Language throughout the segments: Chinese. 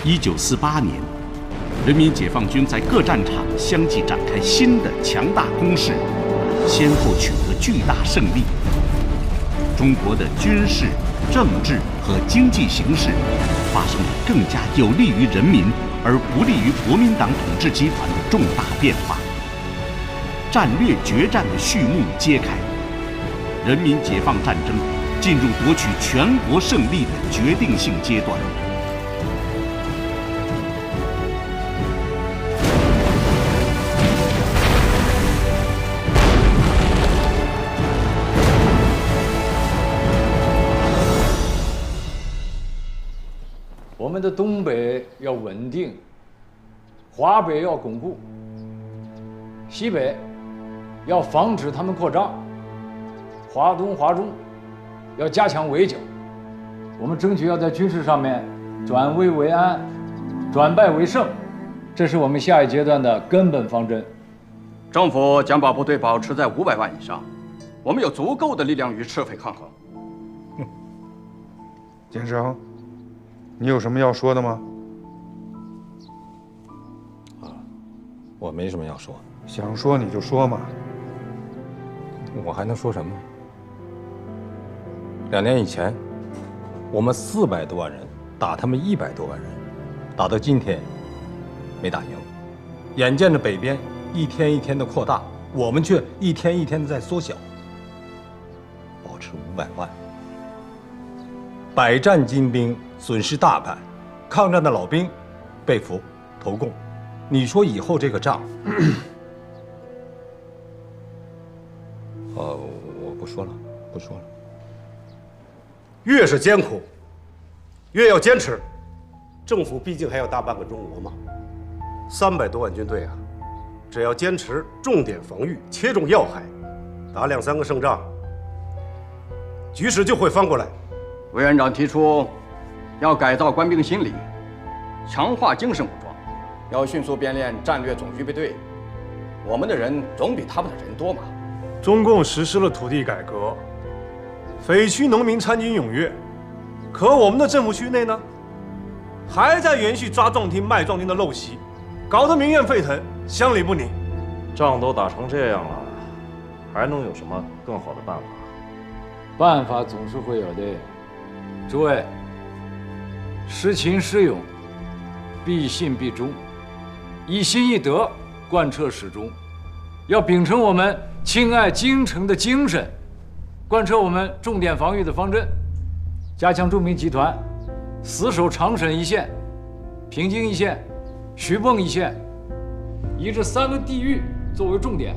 1948年，人民解放军在各战场相继展开新的强大攻势，先后取得巨大胜利。中国的军事、政治和经济形势发生了更加有利于人民而不利于国民党统治集团的重大变化。战略决战的序幕揭开，人民解放战争进入夺取全国胜利的决定性阶段。我们的东北要稳定，华北要巩固，西北要防止他们扩张，华东、华中要加强围剿。我们争取要在军事上面转危为安，转败为胜，这是我们下一阶段的根本方针。政府将把部队保持在500万以上，我们有足够的力量与赤匪抗衡。金生，你有什么要说的吗？我没什么要说。想说你就说嘛。我还能说什么？2年以前，我们400多万人打他们100多万人，打到今天没打赢。眼见着北边一天一天的扩大，我们却一天一天的在缩小。保持500万，百战精兵损失大半，抗战的老兵被俘投共。你说以后这个仗，我不说了，不说了。越是艰苦，越要坚持。政府毕竟还有大半个中国嘛，300多万军队啊，只要坚持重点防御，切中要害，打2、3个胜仗，局势就会翻过来。委员长提出，要改造官兵心理，强化精神武装，要迅速编练战略总预备队。我们的人总比他们的人多嘛。中共实施了土地改革，匪区农民参军踊跃，可我们的政府区内呢，还在延续抓壮丁卖壮丁的陋习，搞得民怨沸腾，乡里不宁。仗都打成这样了，还能有什么更好的办法？办法总是会有的。诸位，识勤识勇，必信必忠，一心一德贯彻始终。要秉承我们亲爱京城的精神，贯彻我们重点防御的方针，加强重兵集团，死守长沈一线、平津一线、徐蚌一线，以这3个地域作为重点，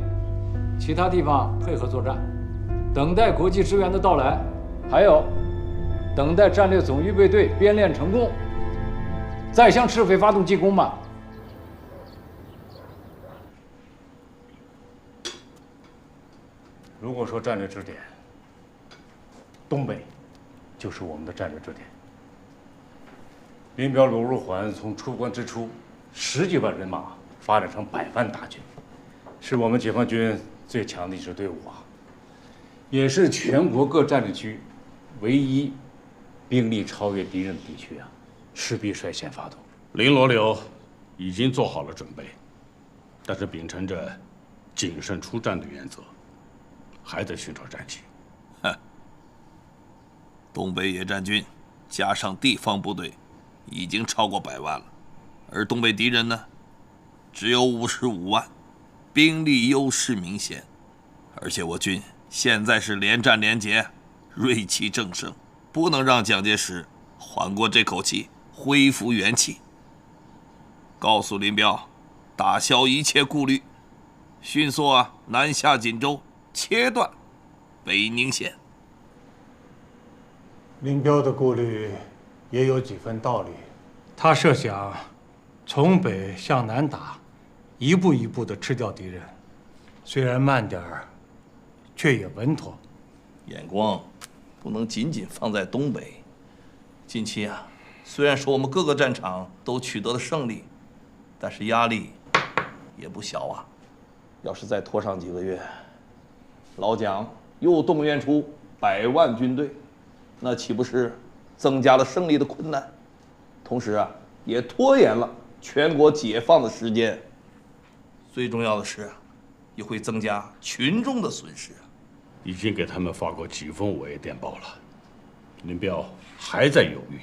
其他地方配合作战，等待国际支援的到来，还有等待战略总预备队编练成功，再向赤匪发动进攻嘛。如果说战略支点，东北就是我们的战略支点。林彪、罗荣桓从出关之初10几万人马发展成100万大军，是我们解放军最强的一支队伍啊，也是全国各战略区唯一兵力超越敌人的地区啊，势必率先发动。林罗柳已经做好了准备，但是秉承着谨慎出战的原则，还得寻找战机。东北野战军加上地方部队，已经超过100万了，而东北敌人呢，只有55万，兵力优势明显。而且我军现在是连战连捷，锐气正盛，不能让蒋介石缓过这口气，恢复元气。告诉林彪，打消一切顾虑，迅速南下锦州，切断北宁线。林彪的顾虑也有几分道理，他设想从北向南打，一步一步地吃掉敌人，虽然慢点儿，却也稳妥。眼光不能仅仅放在东北。近期虽然说我们各个战场都取得了胜利，但是压力也不小啊。要是再拖上几个月，老蒋又动员出100万军队，那岂不是增加了胜利的困难？同时也拖延了全国解放的时间。最重要的是，也会增加群众的损失。已经给他们发过几封午夜电报了，林彪还在犹豫。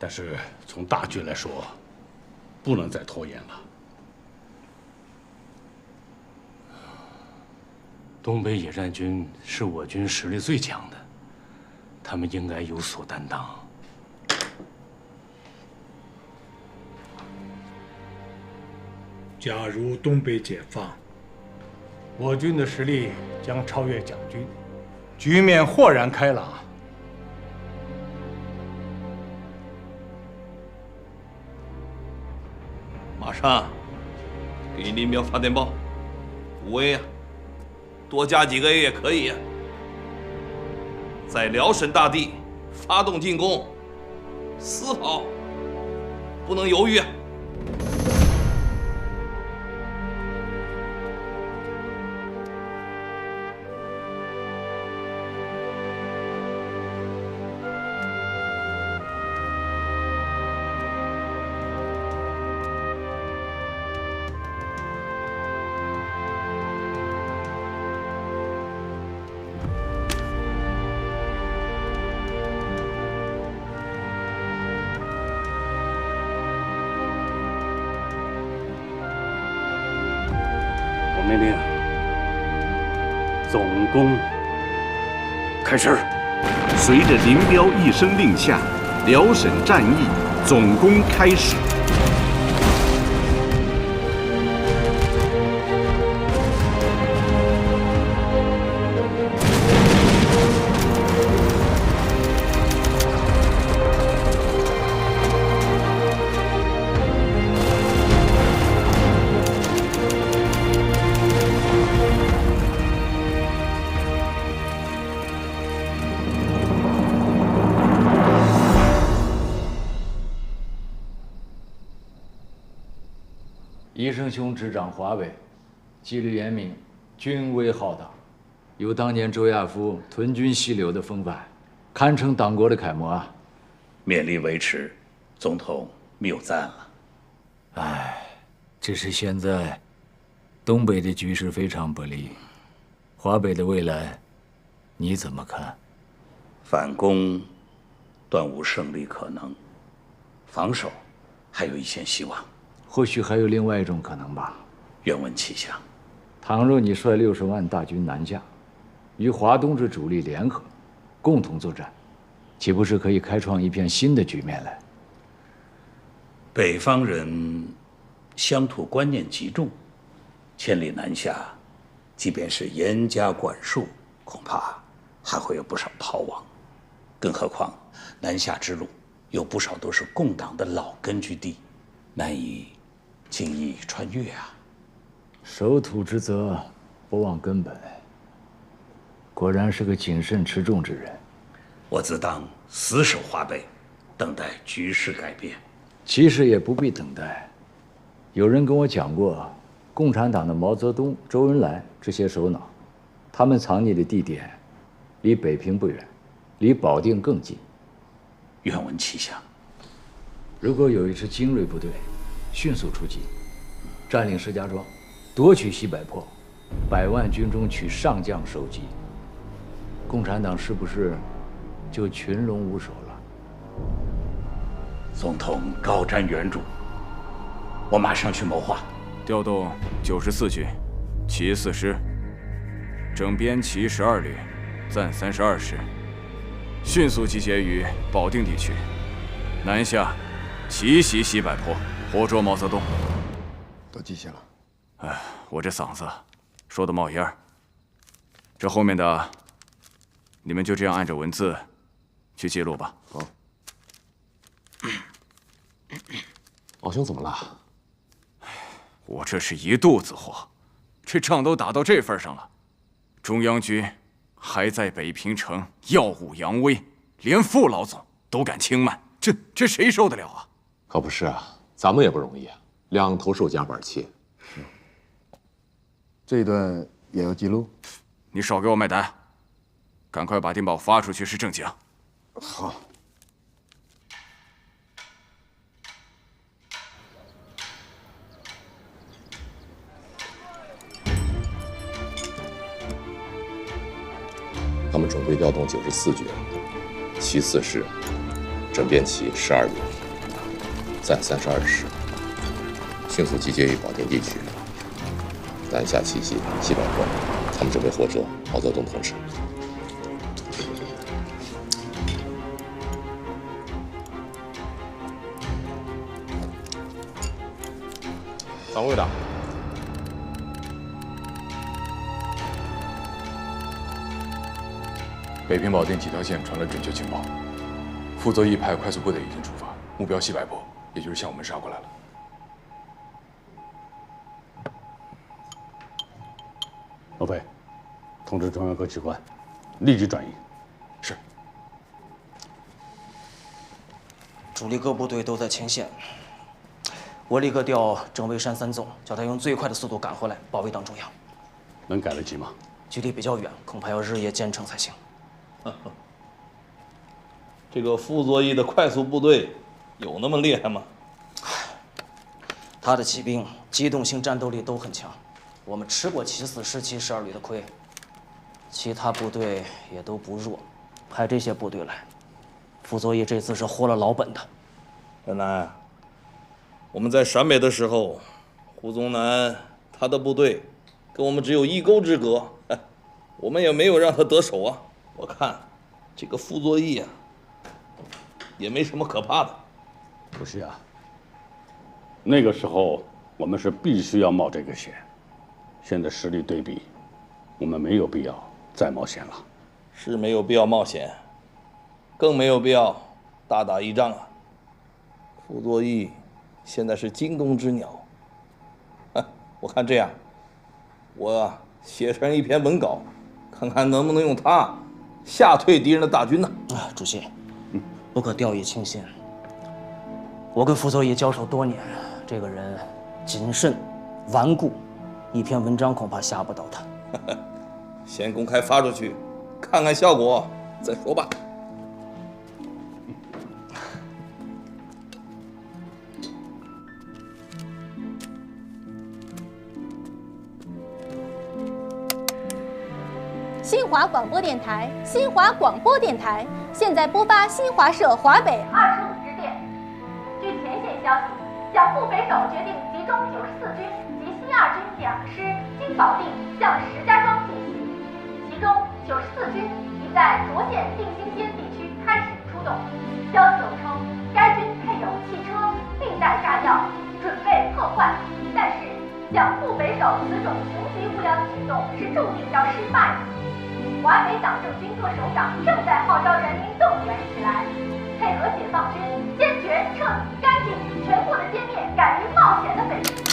但是从大局来说，不能再拖延了。东北野战军是我军实力最强的，他们应该有所担当。假如东北解放，我军的实力将超越蒋军，局面豁然开朗。马上给林彪发电报，五 A 呀，多加几个 A 也可以呀。在辽沈大地发动进攻，丝毫不能犹豫啊！命令，总攻开始。随着林彪一声令下，辽沈战役总攻开始。一生兄执掌华北，纪律严明，军威浩大，有当年周亚夫屯军西流的风范，堪称党国的楷模啊！勉力维持，总统谬赞了。唉，只是现在东北的局势非常不利，华北的未来你怎么看？反攻断无胜利可能，防守还有一线希望。或许还有另外一种可能吧。愿闻其详。倘若你率60万大军南下，与华东之主力联合，共同作战，岂不是可以开创一片新的局面来？北方人乡土观念极重，千里南下，即便是严加管束，恐怕还会有不少逃亡。更何况南下之路有不少都是共党的老根据地，难以轻易穿越啊！守土之责，不忘根本。果然是个谨慎持重之人。我自当死守华北，等待局势改变。其实也不必等待。有人跟我讲过，共产党的毛泽东、周恩来这些首脑，他们藏匿的地点离北平不远，离保定更近。愿闻其详。如果有一支精锐部队迅速出击，占领石家庄，夺取西柏坡，100万军中取上将首级，共产党是不是就群龙无首了？总统高瞻远瞩，我马上去谋划。调动94军，其4师，整编其12旅，暂32师，迅速集结于保定地区，南下奇袭西柏坡，活捉毛泽东。都记下了。哎，我这嗓子说的冒烟儿。这后面的，你们就这样按着文字去记录吧。好。老兄怎么了？我这是一肚子火，这仗都打到这份上了，中央军还在北平城耀武扬威，连副老总都敢轻慢，这谁受得了啊？可不是啊，咱们也不容易啊，2头受夹板气。这一段也要记录。你少给我卖单，赶快把电报发出去是正经。好。他们准备调动94军，其4师，整编其12旅，暂32师，迅速集结于保定地区，南下奇袭西柏坡。他们准备火车，毛泽东同志。掌柜的，北平保定几条线传来准确情报，傅作义派快速部队已经出发，目标西柏坡，也就是向我们杀过来了。罗飞，通知中央各机关，立即转移。是。主力各部队都在前线，我立刻调郑维山3纵，叫他用最快的速度赶回来，保卫党中央。能赶得及吗？距离比较远，恐怕要日夜兼程才行。这个傅作义的快速部队有那么厉害吗？他的骑兵机动性、战斗力都很强。我们吃过74师、72旅的亏，其他部队也都不弱。派这些部队来，傅作义这次是活了老本的。原来，我们在陕北的时候，胡宗南他的部队跟我们只有1沟之隔，我们也没有让他得手啊。我看这个傅作义啊，也没什么可怕的。不是啊，那个时候我们是必须要冒这个险。现在实力对比，我们没有必要再冒险了。是没有必要冒险，更没有必要大打一仗啊。傅作义现在是惊弓之鸟，我看这样，我写成一篇文稿，看看能不能用它吓退敌人的大军呢？啊，主席，不可掉以轻心。我跟傅作义交手多年，这个人谨慎、顽固。一篇文章恐怕吓不到他。先公开发出去，看看效果再说吧。新华广播电台，新华广播电台现在播发新华社华北25支电。据前线消息，蒋副北首决定集中94军。新2军2师经保定向石家庄进袭，其中94军已在涿县定兴街地区开始出动。消息又称，该军配有汽车，并带炸药，准备破坏。但是，蒋副北首此种穷极无聊的举动是注定要失败的。华北党政军各首长正在号召人民动员起来，配合解放军，坚决彻底干净全部的歼灭敢于冒险的匪徒。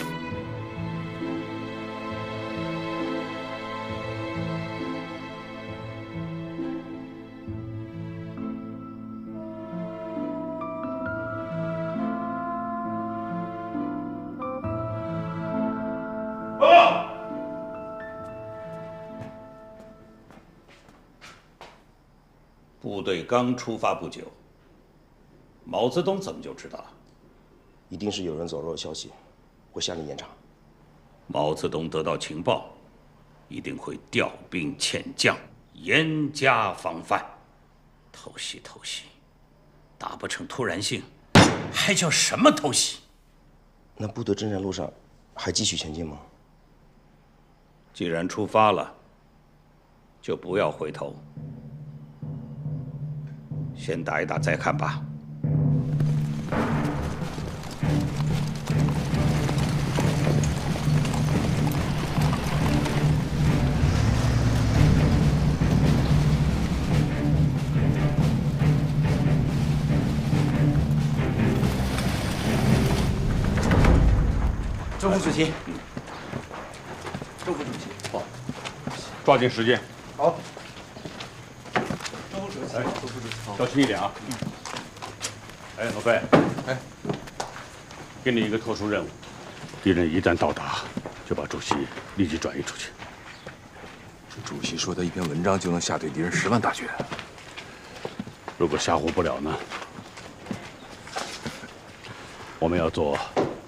部队刚出发不久，毛泽东怎么就知道了？一定是有人走漏消息，我下令严查。毛泽东得到情报，一定会调兵遣将，严加防范。偷袭，打不成突然性，还叫什么偷袭？那部队征战路上还继续前进吗？既然出发了，就不要回头。先打一打再看吧。周副主席，周副主席，好，抓紧时间。好。周副主席，周副主席，小心一点啊。哎，罗飞，哎，给你一个特殊任务，敌人一旦到达，就把主席立即转移出去。这主席说的一篇文章就能吓退敌人10万大军，如果吓唬不了呢？我们要做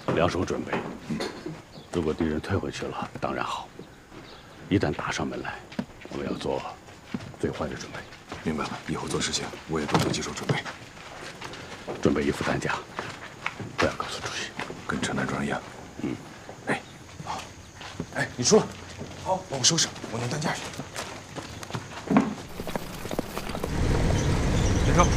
2手准备。如果敌人退回去了，当然好；一旦打上门来，我们要做最坏的准备。明白了，以后做事情我也多做几手准备。准备一副担架，不要告诉主席，跟陈南庄一样。嗯。哎，好。哎，你出来。好，帮我收拾，我弄担架去。连长，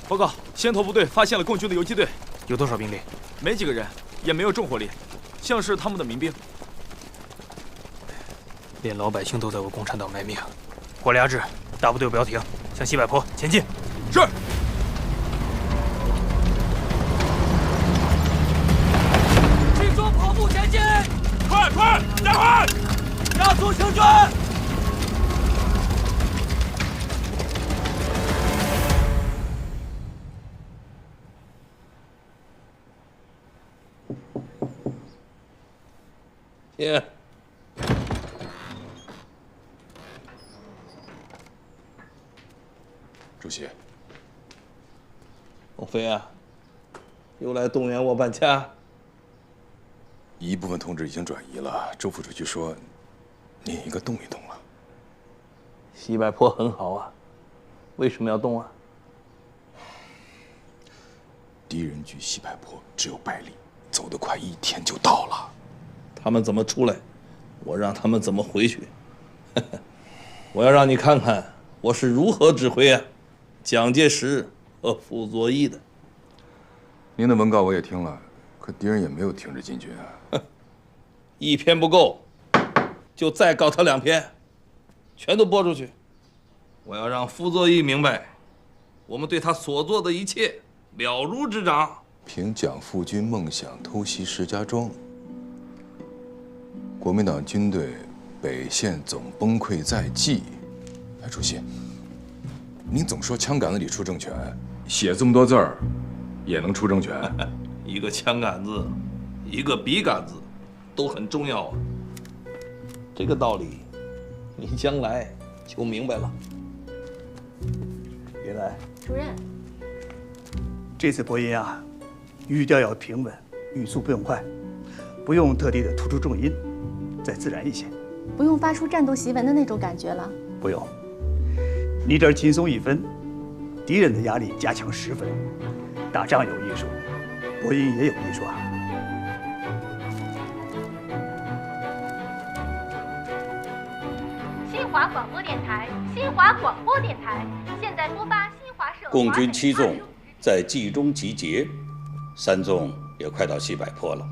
报告，先头部队发现了共军的游击队，有多少兵力？没几个人，也没有重火力，像是他们的民兵。连老百姓都在为共产党卖命，火力压制，大部队不要停，向西柏坡前进。是。集中跑步前进！快，加快！加速行军！耶！主席，王飞啊，又来动员我搬家。一部分同志已经转移了，周副主席说，您应该动一动了。西柏坡很好啊，为什么要动啊？敌人距西柏坡只有100里，走得快1天就到了。他们怎么出来，我让他们怎么回去。我要让你看看我是如何指挥啊，蒋介石和傅作义的。您的文稿我也听了，可敌人也没有停止进军啊。1篇不够，就再搞他2篇，全都播出去。我要让傅作义明白，我们对他所做的一切了如指掌。凭蒋复军梦想偷袭石家庄，国民党军队北线总崩溃在即。哎，主席，您总说枪杆子里出政权，写这么多字儿也能出政权？一个枪杆子，一个笔杆子，都很重要啊。这个道理，你将来就明白了。云来，主任，这次播音啊，语调要平稳，语速不用快，不用特地的突出重音，再自然一些。不用发出战斗檄文的那种感觉了。不用，你这儿轻松1分，敌人的压力加强10分。打仗有艺术，播音也有艺术啊。新华广播电台，新华广播电台，现在播发新华社。共军7纵在冀中集结，3纵也快到西柏坡了，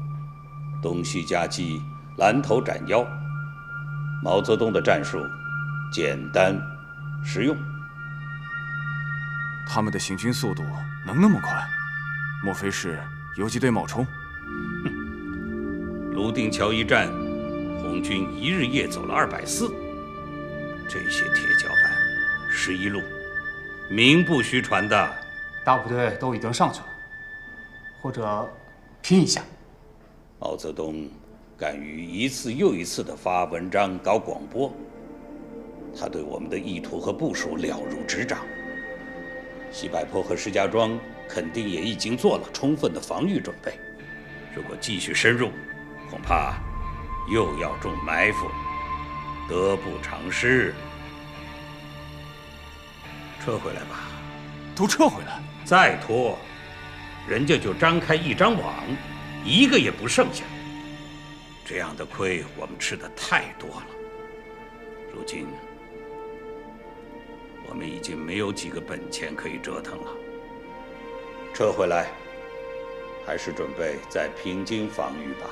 东西夹击，拦头斩腰。毛泽东的战术简单实用。他们的行军速度能那么快？莫非是游击队冒充？泸定桥一战，红军1日夜走了240，这些铁脚板11路，名不虚传的。大部队都已经上去了，或者拼一下。毛泽东敢于一次又一次地发文章、搞广播，他对我们的意图和部署了如指掌。西柏坡和石家庄肯定也已经做了充分的防御准备，如果继续深入，恐怕又要中埋伏，得不偿失。撤回来吧，都撤回来，再拖，人家就张开一张网，一个也不剩下。这样的亏我们吃的太多了，如今我们已经没有几个本钱可以折腾了。撤回来，还是准备在平津防御吧。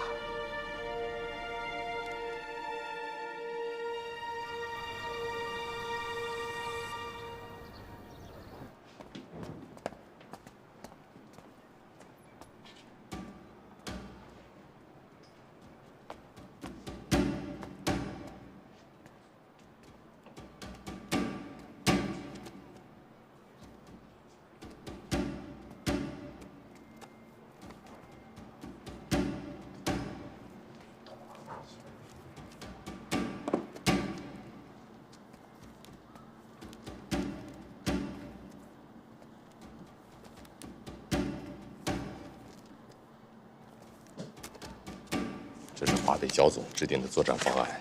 这是华北剿总制定的作战方案，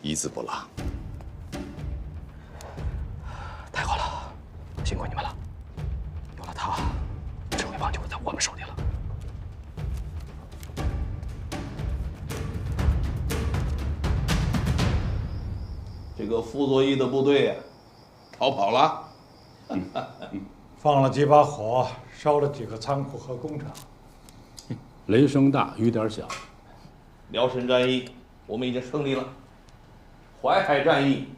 一字不落。辛苦你们了。有了他，指挥棒就会在我们手里了。这个傅作义的部队呀，逃跑了。放了几把火，烧了几个仓库和工厂。雷声大雨点小。辽沈战役我们已经胜利了，淮海战役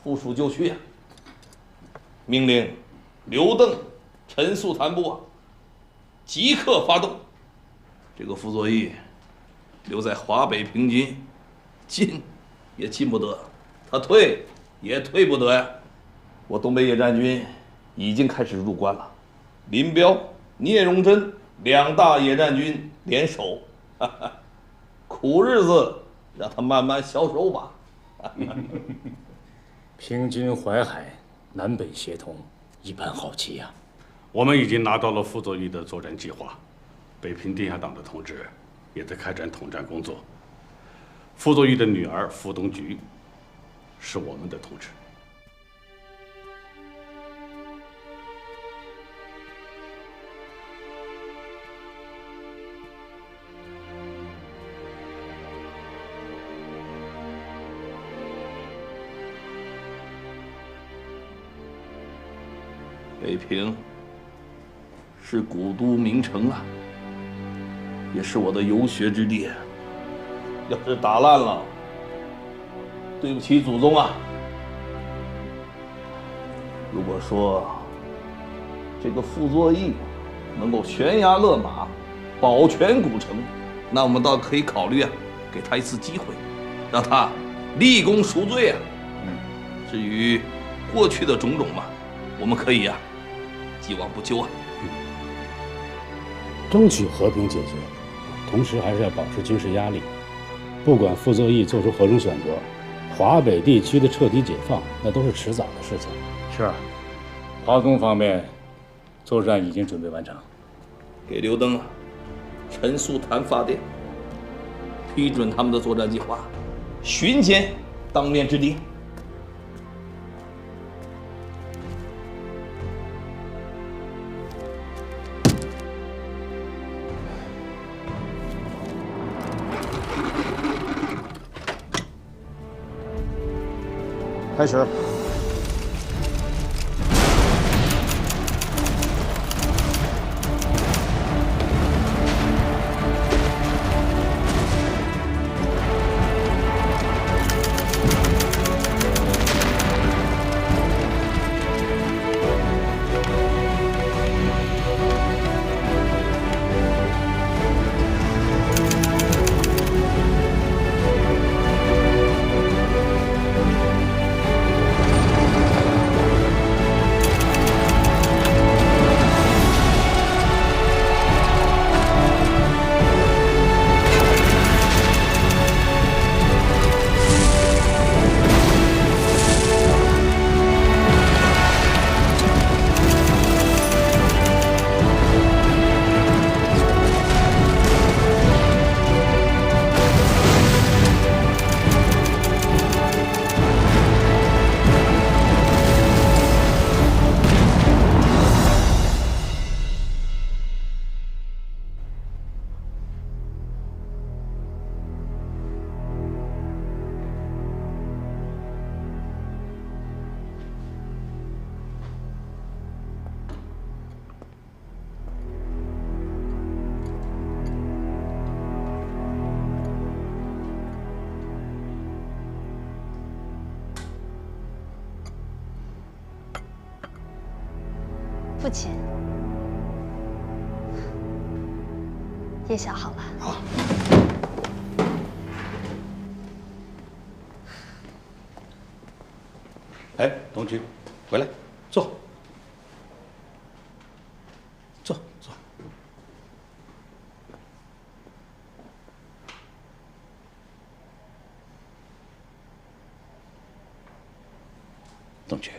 负数就绪呀。命令刘邓、陈粟谭部啊，即刻发动。这个傅作义留在华北平津，进也进不得，他退也退不得呀。我东北野战军已经开始入关了，林彪、聂荣臻2大野战军联手，苦日子让他慢慢消受吧。平津淮海南北协同，一盘好棋呀。我们已经拿到了傅作义的作战计划，北平地下党的同志也在开展统战工作。傅作义的女儿傅冬菊是我们的同志。北平是古都名城啊，也是我的游学之地。要是打烂了，对不起祖宗啊！如果说这个傅作义能够悬崖勒马，保全古城，那我们倒可以考虑啊，给他一次机会，让他立功赎罪啊。至于过去的种种嘛，我们可以啊，既往不咎啊。争取和平解决，同时还是要保持军事压力。不管傅作义做出何种选择，华北地区的彻底解放，那都是迟早的事情。是啊，华东方面作战已经准备完成，给刘登啊、陈粟谭发电，批准他们的作战计划，巡检当面制定。开始。父亲，夜宵好了。好。哎，同居，回来，坐。坐。同居。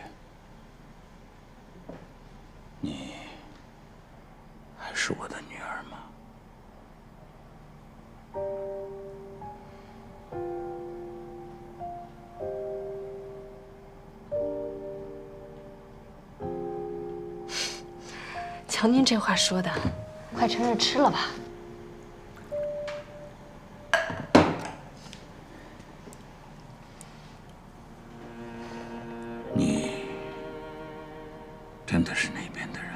你还是我的女儿吗？瞧您这话说的，快趁热吃了吧。你真的是那边的人？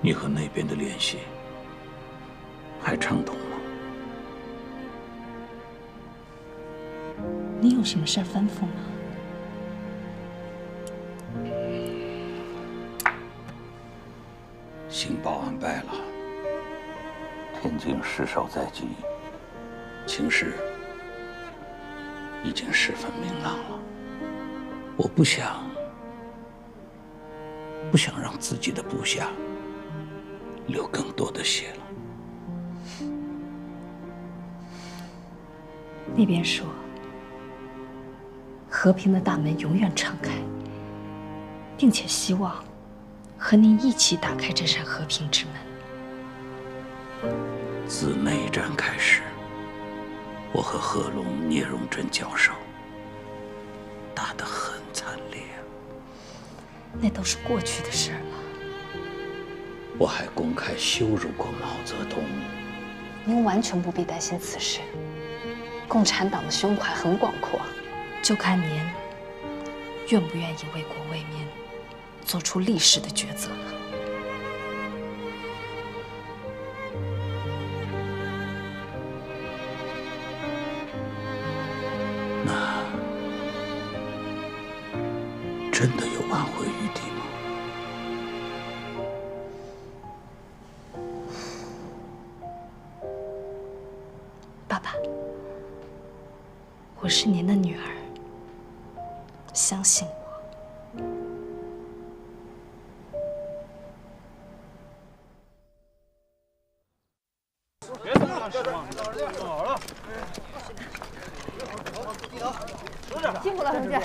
你和那边的联系还畅通吗？你有什么事吩咐吗？情报案败了，天津失守在即，情势已经十分明朗了。我不想让自己的部下流更多的血了。那边说，和平的大门永远敞开，并且希望和您一起打开这扇和平之门。自内战开始，我和贺龙、聂荣臻交手，打得很惨烈。那都是过去的事了。我还公开羞辱过毛泽东。您完全不必担心此事。共产党的胸怀很广阔，就看您愿不愿意为国为民做出历史的抉择了。那真的有挽回余地吗？爸爸，我是您的女儿，相信我。辛苦了，同志。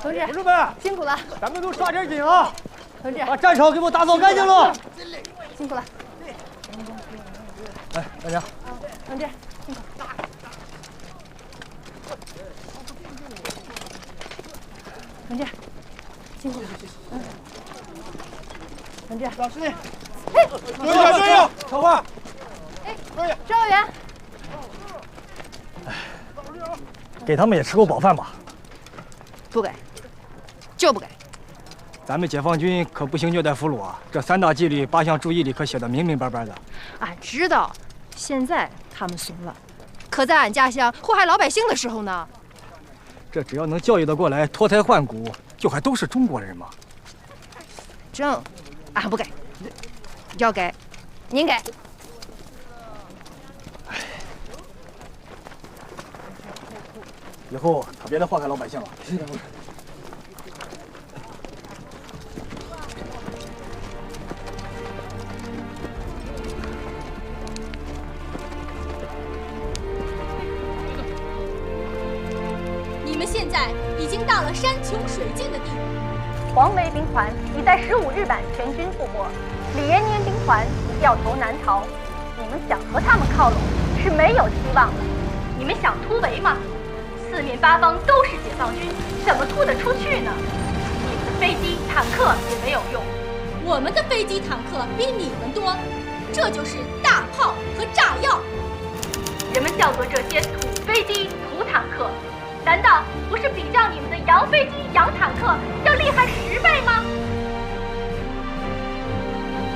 同志，同志们，辛苦了，咱们都抓点紧啊！同志，把战场给我打扫干净了。辛苦了。来，大家。同志，辛苦。同志，辛苦了。同志，老师，哎，注意，注意，传话。哎，政委员。给他们也吃口饱饭吧。不给，就不给。咱们解放军可不行虐待俘虏啊！这3大纪律8项注意里可写的明明白白的。俺知道，现在他们怂了，可在俺家乡祸害老百姓的时候呢？这只要能教育得过来，脱胎换骨，就还都是中国人吗？正，俺不给，要给，您给。以后可别再祸害老百姓了。你们现在已经到了山穷水尽的地步。黄维兵团已在15日晚全军覆没，李延年兵团已掉头南逃。你们想和他们靠拢是没有希望了。你们想突围吗？四面八方都是解放军，怎么突得出去呢？你们的飞机、坦克也没有用。我们的飞机、坦克比你们多，这就是大炮和炸药。人们叫做这些土飞机、土坦克，难道不是比较你们的洋飞机、洋坦克要厉害10倍吗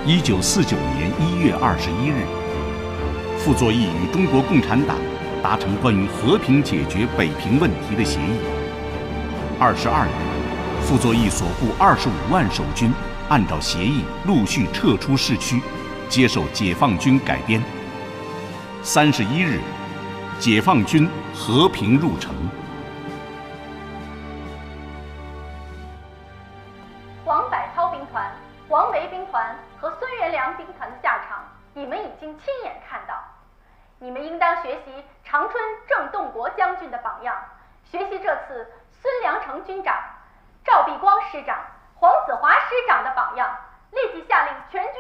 ？1949年1月21日，傅作义与中国共产党达成关于和平解决北平问题的协议。22日，傅作义所部25万守军按照协议陆续撤出市区，接受解放军改编。31日，解放军和平入城。王柏涛兵团、黄维兵团和孙元良兵团的下场，你们已经亲眼看到。你们应当学习长春郑洞国将军的榜样，学习这次孙良诚军长、赵必光师长、黄子华师长的榜样，立即下令全军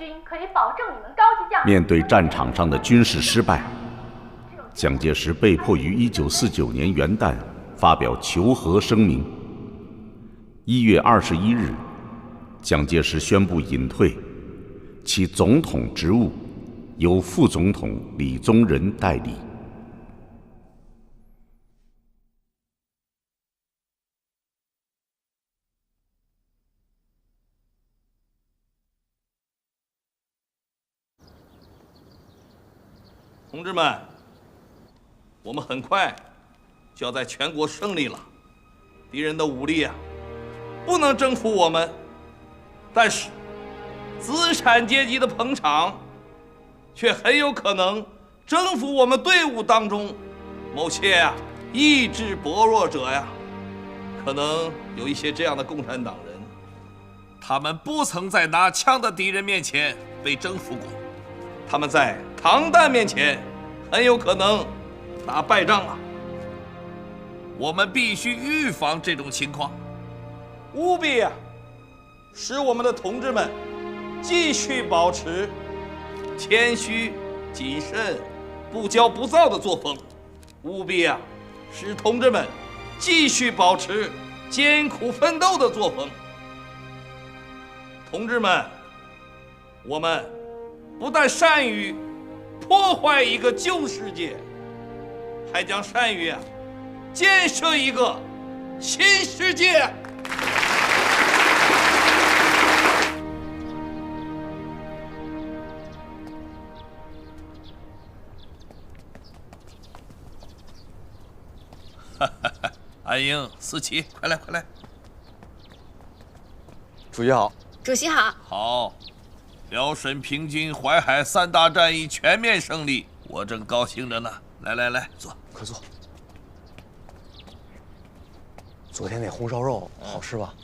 军可以保证你们高级将领。面对战场上的军事失败，蒋介石被迫于1949年元旦发表求和声明。1月21日，蒋介石宣布隐退，其总统职务由副总统李宗仁代理。同志们，我们很快就要在全国胜利了。敌人的武力啊，不能征服我们，但是资产阶级的捧场，却很有可能征服我们队伍当中某些意志薄弱者呀。可能有一些这样的共产党人，他们不曾在拿枪的敌人面前被征服过。他们在膛弹面前很有可能打败仗了。我们必须预防这种情况，务必使我们的同志们继续保持谦虚、谨慎、不骄不躁的作风，务必使同志们继续保持艰苦奋斗的作风。同志们，我们不但善于破坏一个旧世界，还将善于建设一个新世界。安英、思齐，快来快来！主席好。主席好。好。辽沈平津淮海3大战役全面胜利，我正高兴着呢。来来来，坐，快坐。昨天那红烧肉好吃吧？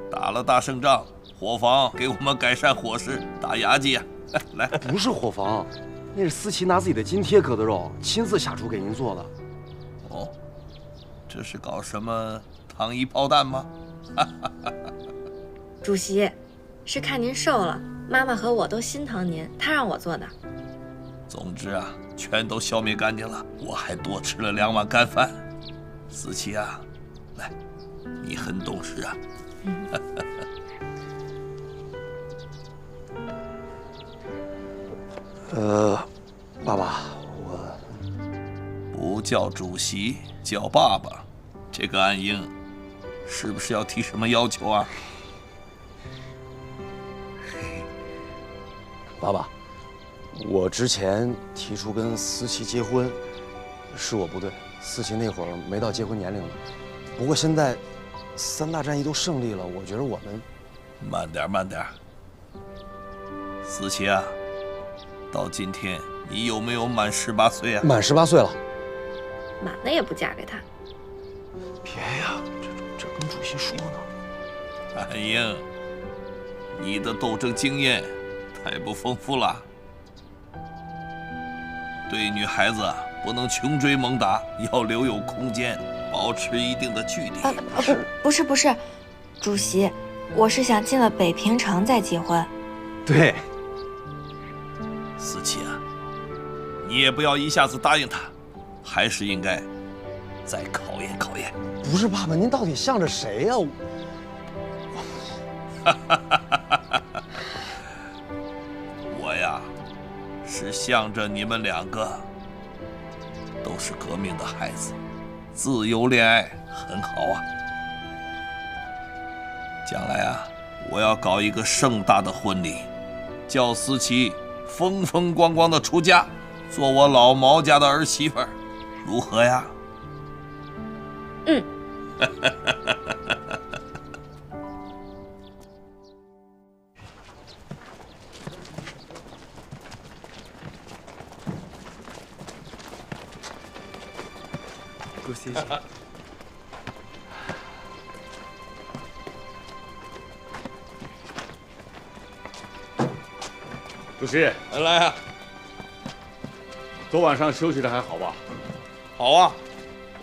打了大胜仗，伙房给我们改善伙食，打牙祭来，不是伙房，那是思齐拿自己的津贴割的肉，亲自下厨给您做的。哦，这是搞什么糖衣炮弹吗？主席。是看您瘦了，妈妈和我都心疼您，她让我做的。总之全都消灭干净了，我还多吃了2碗干饭。思齐来，你很懂事啊。爸爸，我不叫主席，叫爸爸。这个安英，是不是要提什么要求啊？爸爸，我之前提出跟思齐结婚，是我不对。思齐那会儿没到结婚年龄呢。不过现在3大战役都胜利了，我觉得我们……慢点，慢点。思齐到今天你有没有满18岁啊？满18岁了。满了也不嫁给他。别呀，这跟主席说呢。安英，你的斗争经验太不丰富了。对女孩子不能穷追猛打，要留有空间，保持一定的距离。不是，主席，我是想进了北平城再结婚。对。思齐你也不要一下子答应他，还是应该再考验考验。不是爸爸，您到底向着谁呀？我呀，是向着你们2个，都是革命的孩子，自由恋爱很好啊。将来我要搞一个盛大的婚礼，叫思齐风风光光的出嫁，做我老毛家的儿媳妇儿，如何呀？嗯。主席，主席，来昨晚上休息的还好吧？好啊，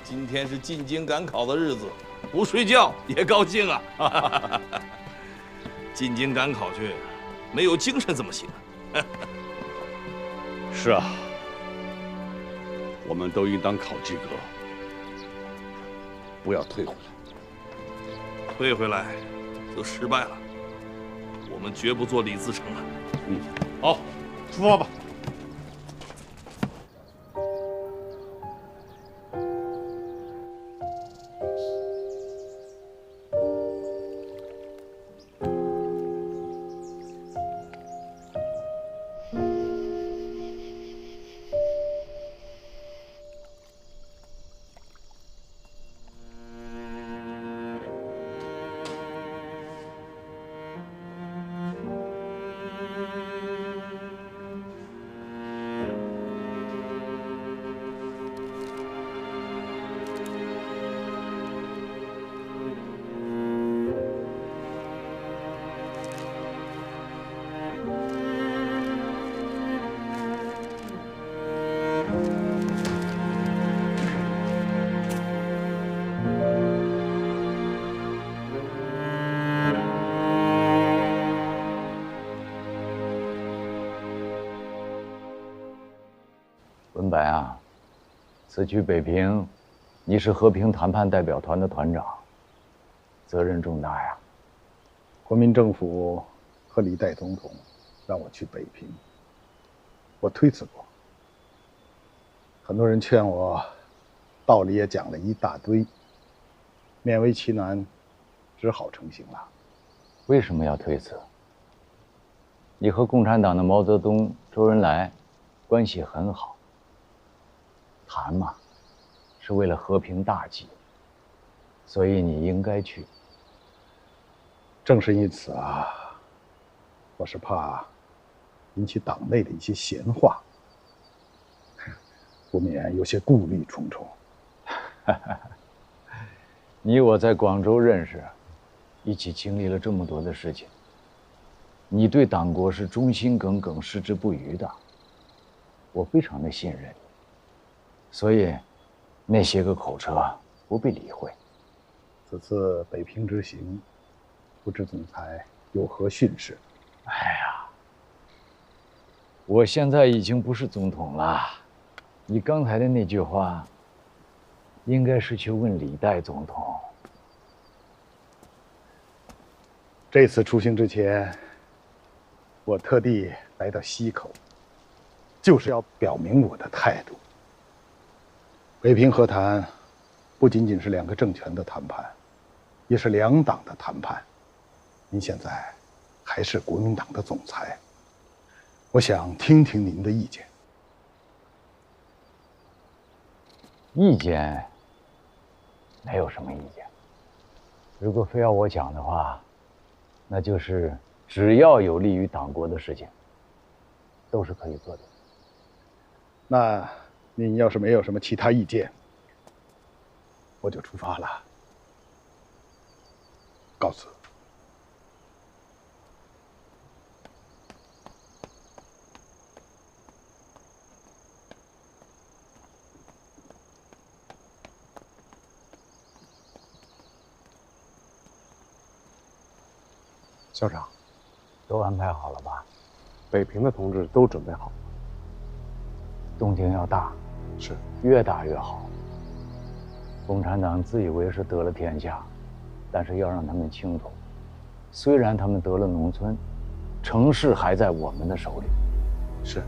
今天是进京赶考的日子，不睡觉也高兴啊。进京赶考去，没有精神怎么行啊？是啊，我们都应当考及格，不要退回来。退回来就失败了。我们绝不做李自成了。好，出发吧。文白啊，此去北平，你是和平谈判代表团的团长，责任重大呀。国民政府和李代总统让我去北平，我推辞过。很多人劝我，道理也讲了一大堆，勉为其难，只好成行了。为什么要推辞？你和共产党的毛泽东、周恩来关系很好。谈嘛，是为了和平大计，所以你应该去。正是因此啊，我是怕引起党内的一些闲话，不免有些顾虑重重。你我在广州认识，一起经历了这么多的事情，你对党国是忠心耿耿、矢志不渝的，我非常的信任你。所以，那些个口车不必理会。此次北平之行，不知总裁有何训示？哎呀，我现在已经不是总统了，你刚才的那句话，应该是去问李代总统。这次出行之前，我特地来到西口，就是要表明我的态度。北平和谈不仅仅是两个政权的谈判，也是两党的谈判。您现在还是国民党的总裁，我想听听您的意见。意见？没有什么意见。如果非要我讲的话，那就是只要有利于党国的事情，都是可以做的。那您要是没有什么其他意见，我就出发了。告辞。校长，都安排好了吧？北平的同志都准备好了。动静要大，是越大越好。共产党自以为是得了天下，但是要让他们清楚，虽然他们得了农村，城市还在我们的手里。是。